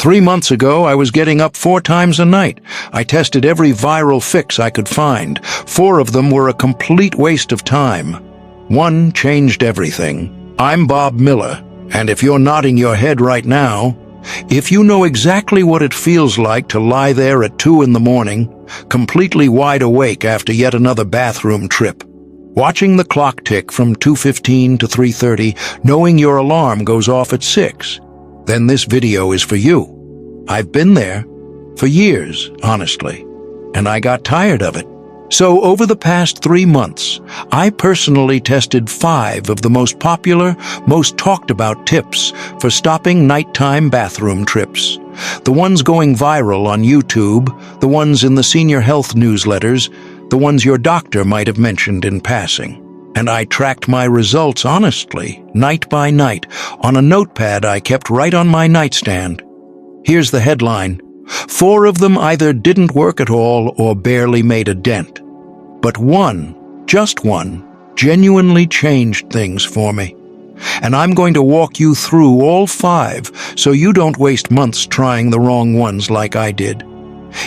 3 months ago, I was getting up 4 times a night. I tested every viral fix I could find. 4 of them were a complete waste of time. One changed everything. I'm Bob Miller, and if you're nodding your head right now, if you know exactly what it feels like to lie there at 2 in the morning, completely wide awake after yet another bathroom trip, watching the clock tick from 2:15 to 3:30, knowing your alarm goes off at 6, then this video is for you. I've been there for years, honestly, and I got tired of it. So over the past 3 months, I personally tested 5 of the most popular, most talked about tips for stopping nighttime bathroom trips. The ones going viral on YouTube, the ones in the senior health newsletters, the ones your doctor might have mentioned in passing. And I tracked my results honestly, night by night, on a notepad I kept right on my nightstand. Here's the headline. 4 of them either didn't work at all or barely made a dent. But one, just one, genuinely changed things for me. And I'm going to walk you through all 5 so you don't waste months trying the wrong ones like I did.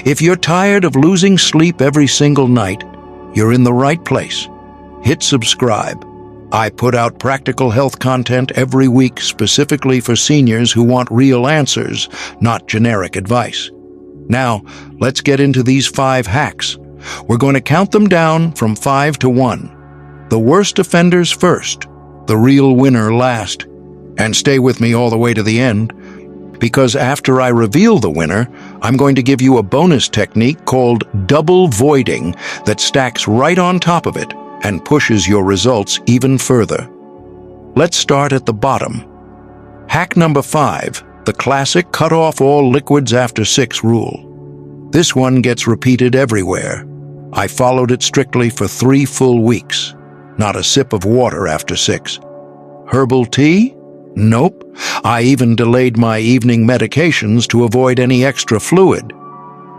If you're tired of losing sleep every single night, you're in the right place. Hit subscribe. I put out practical health content every week specifically for seniors who want real answers, not generic advice. Now, let's get into these 5 hacks. We're going to count them down from 5 to 1. The worst offenders first, the real winner last. And stay with me all the way to the end, because after I reveal the winner, I'm going to give you a bonus technique called double voiding that stacks right on top of it and pushes your results even further. Let's start at the bottom. Hack number 5, the classic cut off all liquids after 6 rule. This one gets repeated everywhere. I followed it strictly for 3 full weeks. Not a sip of water after 6. Herbal tea? Nope. I even delayed my evening medications to avoid any extra fluid.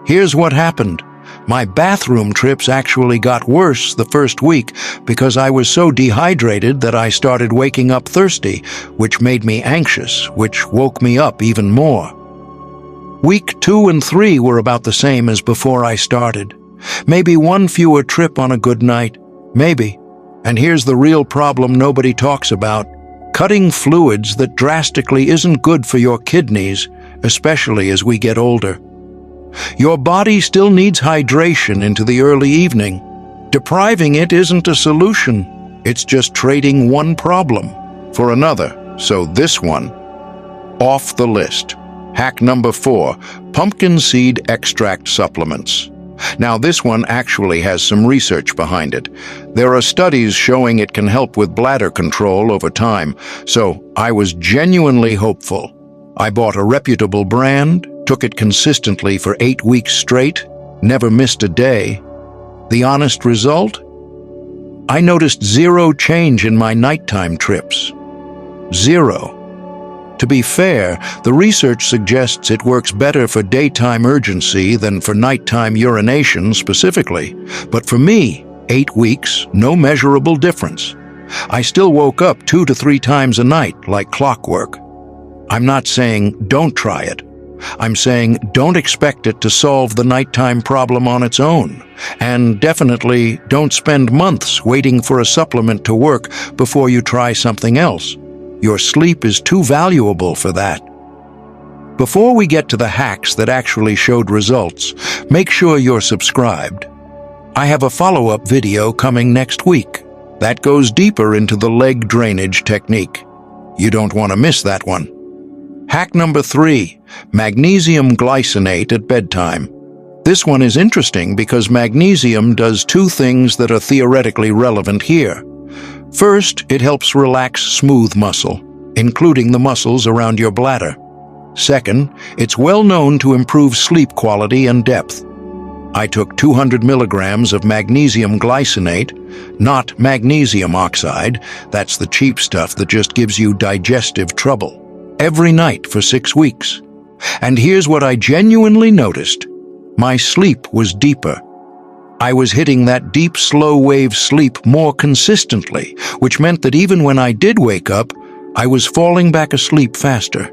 Here's what happened. My bathroom trips actually got worse the first week because I was so dehydrated that I started waking up thirsty, which made me anxious, which woke me up even more. Week 2 and 3 were about the same as before I started. Maybe 1 fewer trip on a good night. Maybe. And here's the real problem nobody talks about. Cutting fluids that drastically isn't good for your kidneys, especially as we get older. Your body still needs hydration into the early evening. Depriving it isn't a solution. It's just trading one problem for another. So this one, off the list. Hack number 4, pumpkin seed extract supplements. Now this one actually has some research behind it. There are studies showing it can help with bladder control over time, so I was genuinely hopeful. I bought a reputable brand, took it consistently for 8 weeks straight, never missed a day. The honest result? I noticed 0 change in my nighttime trips. 0. To be fair, the research suggests it works better for daytime urgency than for nighttime urination specifically. But for me, 8 weeks, no measurable difference. I still woke up 2 to 3 times a night, like clockwork. I'm not saying don't try it. I'm saying don't expect it to solve the nighttime problem on its own. And definitely don't spend months waiting for a supplement to work before you try something else. Your sleep is too valuable for that. Before we get to the hacks that actually showed results, make sure you're subscribed. I have a follow-up video coming next week that goes deeper into the leg drainage technique. You don't want to miss that one. Hack number 3, magnesium glycinate at bedtime. This one is interesting because magnesium does 2 things that are theoretically relevant here. First, it helps relax smooth muscle, including the muscles around your bladder. Second, it's well known to improve sleep quality and depth. I took 200 milligrams of magnesium glycinate, not magnesium oxide, that's the cheap stuff that just gives you digestive trouble, every night for 6 weeks. And here's what I genuinely noticed. My sleep was deeper. I was hitting that deep, slow-wave sleep more consistently, which meant that even when I did wake up, I was falling back asleep faster.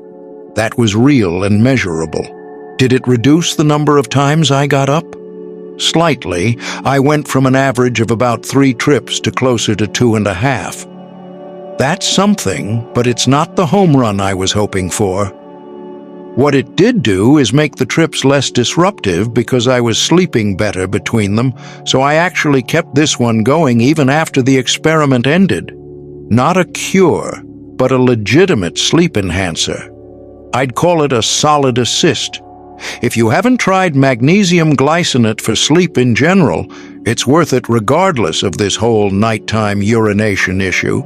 That was real and measurable. Did it reduce the number of times I got up? Slightly. I went from an average of about 3 trips to closer to 2.5. That's something, but it's not the home run I was hoping for. What it did do is make the trips less disruptive because I was sleeping better between them, so I actually kept this one going even after the experiment ended. Not a cure, but a legitimate sleep enhancer. I'd call it a solid assist. If you haven't tried magnesium glycinate for sleep in general, it's worth it regardless of this whole nighttime urination issue.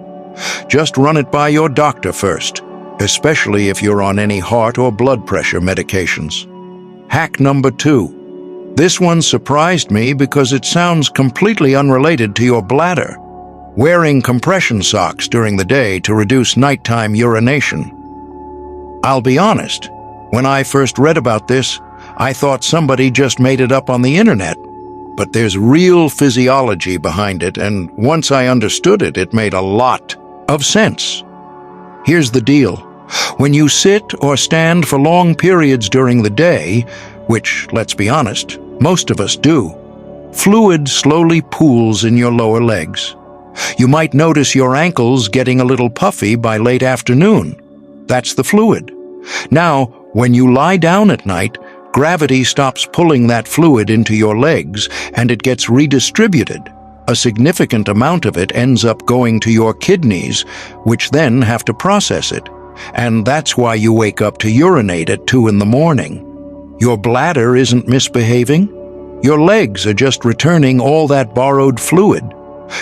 Just run it by your doctor first, especially if you're on any heart or blood pressure medications. Hack number 2. This one surprised me because it sounds completely unrelated to your bladder. Wearing compression socks during the day to reduce nighttime urination. I'll be honest, when I first read about this, I thought somebody just made it up on the internet. But there's real physiology behind it, and once I understood it, it made a lot of sense. Here's the deal. When you sit or stand for long periods during the day, which, let's be honest, most of us do, fluid slowly pools in your lower legs. You might notice your ankles getting a little puffy by late afternoon. That's the fluid. Now, when you lie down at night, gravity stops pulling that fluid into your legs and it gets redistributed. A significant amount of it ends up going to your kidneys, which then have to process it. And that's why you wake up to urinate at 2 in the morning. Your bladder isn't misbehaving. Your legs are just returning all that borrowed fluid.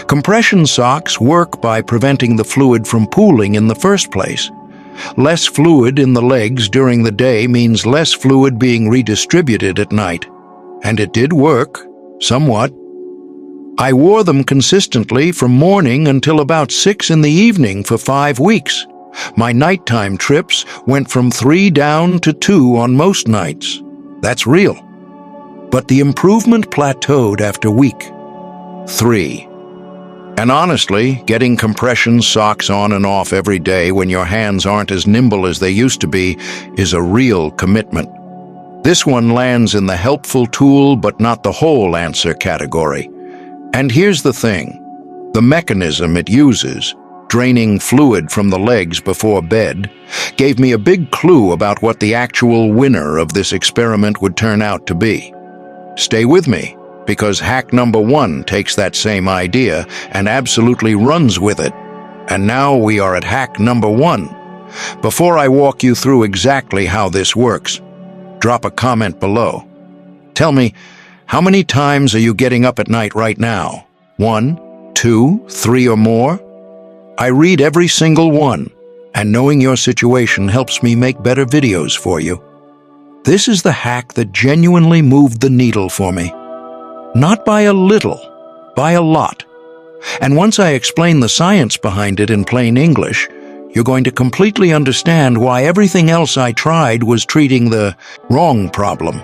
Compression socks work by preventing the fluid from pooling in the first place. Less fluid in the legs during the day means less fluid being redistributed at night. And it did work, somewhat. I wore them consistently from morning until about 6 in the evening for 5 weeks. My nighttime trips went from 3 down to 2 on most nights. That's real. But the improvement plateaued after week 3. And honestly, getting compression socks on and off every day when your hands aren't as nimble as they used to be is a real commitment. This one lands in the helpful tool but not the whole answer category. And here's the thing. The mechanism it uses, draining fluid from the legs before bed, gave me a big clue about what the actual winner of this experiment would turn out to be. Stay with me, because hack number 1 takes that same idea and absolutely runs with it. And now we are at hack number 1. Before I walk you through exactly how this works, drop a comment below. Tell me, how many times are you getting up at night right now? 1, 2, 3 or more? I read every single one, and knowing your situation helps me make better videos for you. This is the hack that genuinely moved the needle for me. Not by a little, by a lot. And once I explain the science behind it in plain English, you're going to completely understand why everything else I tried was treating the wrong problem.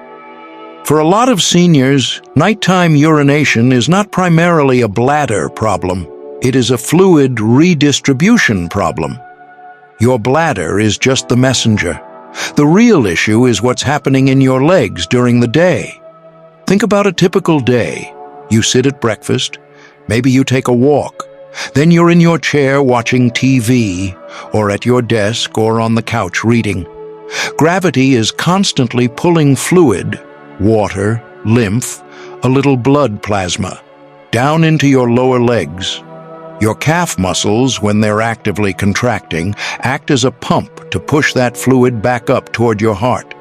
For a lot of seniors, nighttime urination is not primarily a bladder problem. It is a fluid redistribution problem. Your bladder is just the messenger. The real issue is what's happening in your legs during the day. Think about a typical day. You sit at breakfast, maybe you take a walk, then you're in your chair watching TV, or at your desk or on the couch reading. Gravity is constantly pulling fluid, water, lymph, a little blood plasma, down into your lower legs. Your calf muscles, when they're actively contracting, act as a pump to push that fluid back up toward your heart.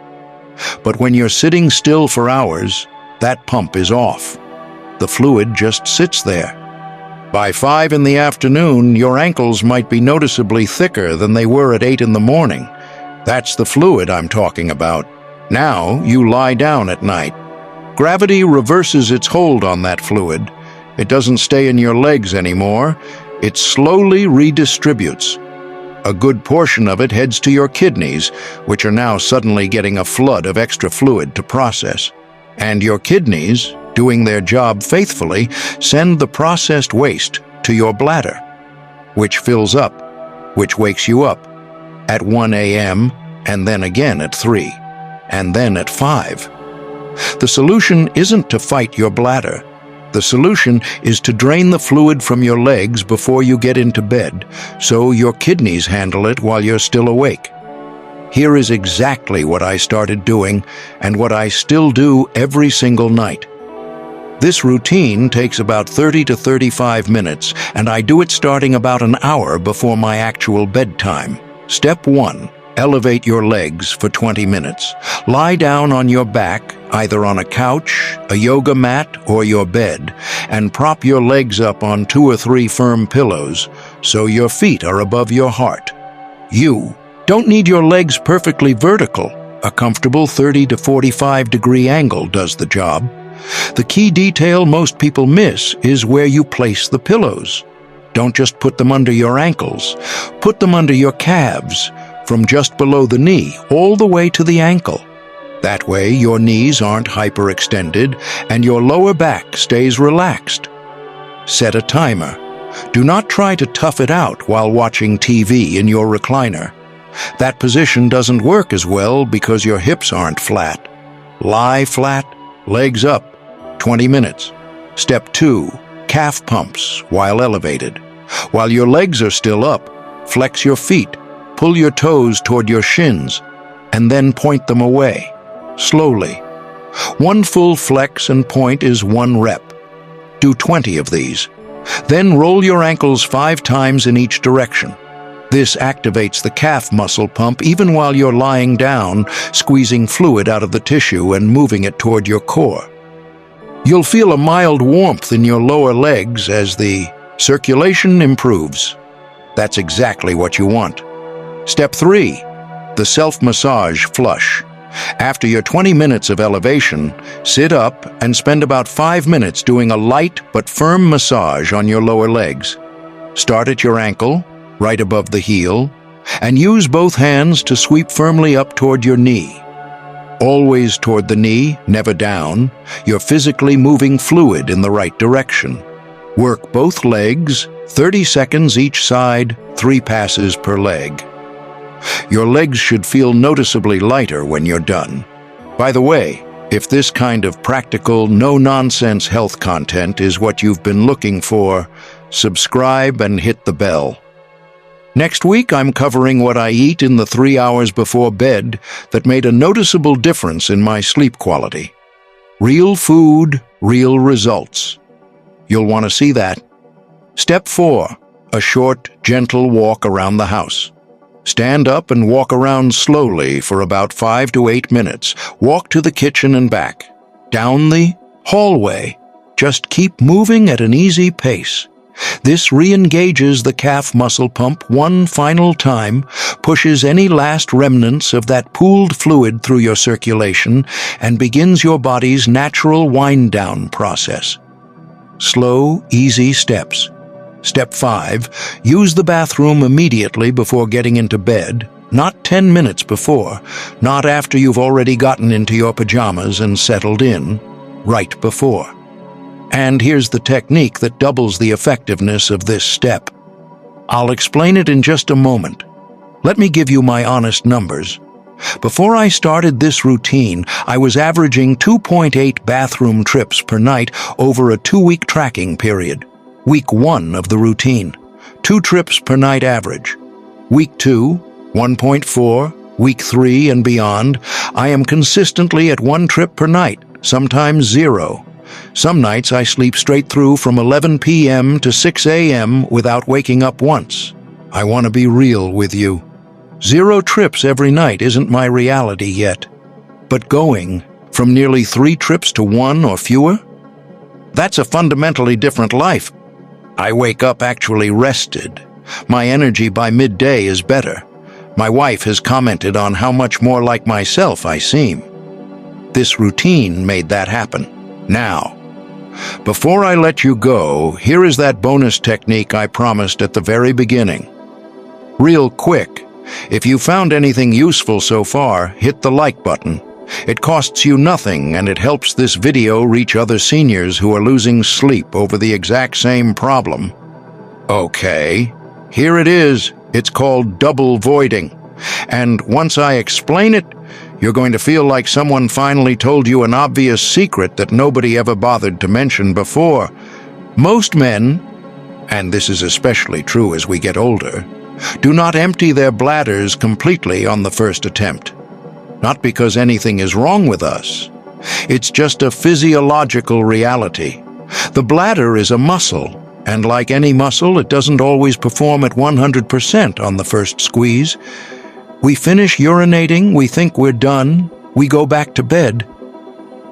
But when you're sitting still for hours, that pump is off. The fluid just sits there. By 5 in the afternoon, your ankles might be noticeably thicker than they were at 8 in the morning. That's the fluid I'm talking about. Now you lie down at night. Gravity reverses its hold on that fluid. It doesn't stay in your legs anymore. It slowly redistributes. A good portion of it heads to your kidneys, which are now suddenly getting a flood of extra fluid to process. And your kidneys, doing their job faithfully, send the processed waste to your bladder, which fills up, which wakes you up at 1 a.m., and then again at 3, and then at 5. The solution isn't to fight your bladder. The solution is to drain the fluid from your legs before you get into bed, so your kidneys handle it while you're still awake. Here is exactly what I started doing and what I still do every single night. This routine takes about 30 to 35 minutes, and I do it starting about an hour before my actual bedtime. Step 1. Elevate your legs for 20 minutes. Lie down on your back, either on a couch, a yoga mat, or your bed, and prop your legs up on 2 or 3 firm pillows so your feet are above your heart. You don't need your legs perfectly vertical. A comfortable 30 to 45 degree angle does the job. The key detail most people miss is where you place the pillows. Don't just put them under your ankles. Put them under your calves, from just below the knee all the way to the ankle. That way your knees aren't hyperextended and your lower back stays relaxed. Set a timer. Do not try to tough it out while watching TV in your recliner. That position doesn't work as well because your hips aren't flat. Lie flat, legs up, 20 minutes. Step 2. Calf pumps while elevated. While your legs are still up, flex your feet, pull your toes toward your shins, and then point them away, slowly. 1 full flex and point is 1 rep. Do 20 of these. Then roll your ankles 5 times in each direction. This activates the calf muscle pump even while you're lying down, squeezing fluid out of the tissue and moving it toward your core. You'll feel a mild warmth in your lower legs as the circulation improves. That's exactly what you want. Step 3. The self-massage flush. After your 20 minutes of elevation, sit up and spend about 5 minutes doing a light but firm massage on your lower legs. Start at your ankle, right above the heel, and use both hands to sweep firmly up toward your knee. Always toward the knee, never down. You're physically moving fluid in the right direction. Work both legs, 30 seconds each side, 3 passes per leg. Your legs should feel noticeably lighter when you're done. By the way, if this kind of practical, no-nonsense health content is what you've been looking for, subscribe and hit the bell. Next week, I'm covering what I eat in the 3 hours before bed that made a noticeable difference in my sleep quality. Real food, real results. You'll want to see that. Step 4. A short, gentle walk around the house. Stand up and walk around slowly for about 5 to 8 minutes. Walk to the kitchen and back. Down the hallway. Just keep moving at an easy pace. This re-engages the calf muscle pump one final time, pushes any last remnants of that pooled fluid through your circulation, and begins your body's natural wind-down process. Slow, easy steps. Step 5. Use the bathroom immediately before getting into bed, not 10 minutes before, not after you've already gotten into your pajamas and settled in, right before. And here's the technique that doubles the effectiveness of this step. I'll explain it in just a moment. Let me give you my honest numbers. Before I started this routine, I was averaging 2.8 bathroom trips per night over a 2-week tracking period. Week 1 of the routine, 2 trips per night average. Week 2, 1.4, week 3 and beyond, I am consistently at 1 trip per night, sometimes 0. Some nights I sleep straight through from 11 p.m. to 6 a.m. without waking up once. I want to be real with you. 0 trips every night isn't my reality yet. But going from nearly 3 trips to 1 or fewer? That's a fundamentally different life. I wake up actually rested. My energy by midday is better. My wife has commented on how much more like myself I seem. This routine made that happen. Now, before I let you go, here is that bonus technique I promised at the very beginning. Real quick, if you found anything useful so far, hit the like button. It costs you nothing and it helps this video reach other seniors who are losing sleep over the exact same problem. Okay, here it is. It's called double voiding. And once I explain it, you're going to feel like someone finally told you an obvious secret that nobody ever bothered to mention before. Most men, and this is especially true as we get older, do not empty their bladders completely on the first attempt. Not because anything is wrong with us. It's just a physiological reality. The bladder is a muscle, and like any muscle, it doesn't always perform at 100% on the first squeeze. We finish urinating, we think we're done, we go back to bed.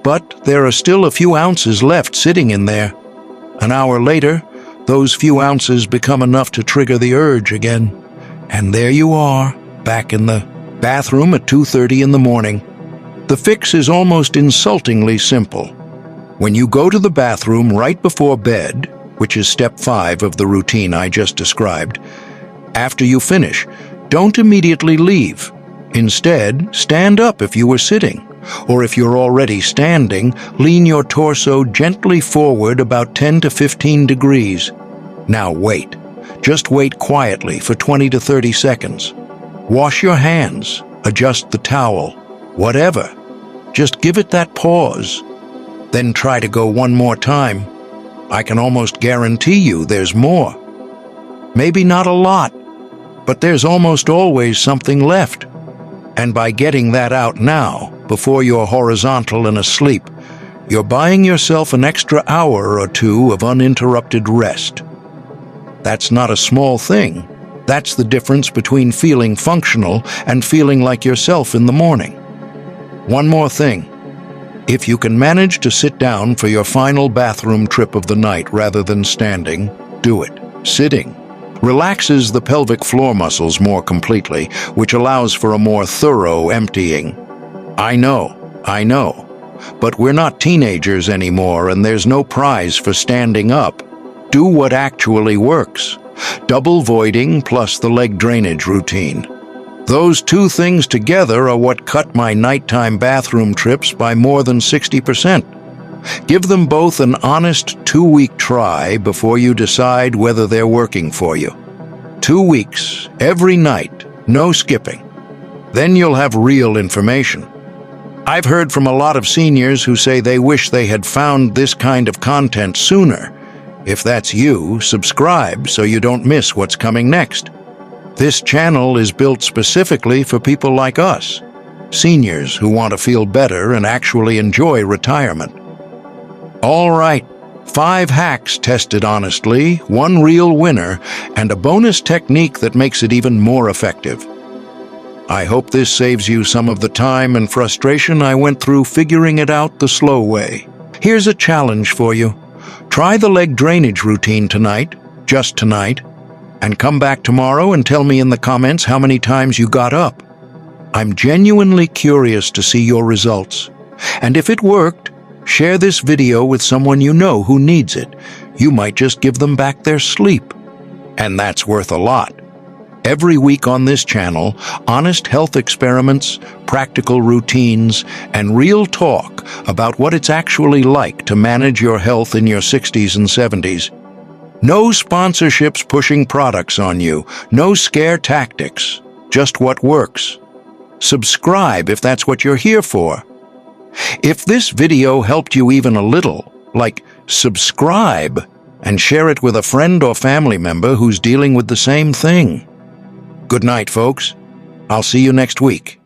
But there are still a few ounces left sitting in there. An hour later, those few ounces become enough to trigger the urge again. And there you are, back in the bathroom at 2:30 in the morning. The fix is almost insultingly simple. When you go to the bathroom right before bed, which is step 5 of the routine I just described, after you finish, don't immediately leave. Instead, stand up if you were sitting, or if you're already standing, lean your torso gently forward about 10 to 15 degrees. Now wait. Just wait quietly for 20 to 30 seconds. Wash your hands, adjust the towel, whatever. Just give it that pause. Then try to go one more time. I can almost guarantee you there's more. Maybe not a lot, but there's almost always something left. And by getting that out now, before you're horizontal and asleep, you're buying yourself an extra hour or two of uninterrupted rest. That's not a small thing. That's the difference between feeling functional and feeling like yourself in the morning. One more thing. If you can manage to sit down for your final bathroom trip of the night rather than standing, do it. Sitting relaxes the pelvic floor muscles more completely, which allows for a more thorough emptying. I know. But we're not teenagers anymore, and there's no prize for standing up. Do what actually works. Double voiding plus the leg drainage routine. Those two things together are what cut my nighttime bathroom trips by more than 60%. Give them both an honest 2-week try before you decide whether they're working for you. 2 weeks, every night, no skipping. Then you'll have real information. I've heard from a lot of seniors who say they wish they had found this kind of content sooner. If that's you, subscribe so you don't miss what's coming next. This channel is built specifically for people like us, seniors who want to feel better and actually enjoy retirement. All right, 5 hacks tested honestly, 1 real winner, and a bonus technique that makes it even more effective. I hope this saves you some of the time and frustration I went through figuring it out the slow way. Here's a challenge for you. Try the leg drainage routine tonight, just tonight, and come back tomorrow and tell me in the comments how many times you got up. I'm genuinely curious to see your results. And if it worked, share this video with someone you know who needs it. You might just give them back their sleep. And that's worth a lot. Every week on this channel, honest health experiments, practical routines, and real talk about what it's actually like to manage your health in your 60s and 70s. No sponsorships pushing products on you, no scare tactics, just what works. Subscribe if that's what you're here for. If this video helped you even a little, like subscribe and share it with a friend or family member who's dealing with the same thing. Good night, folks. I'll see you next week.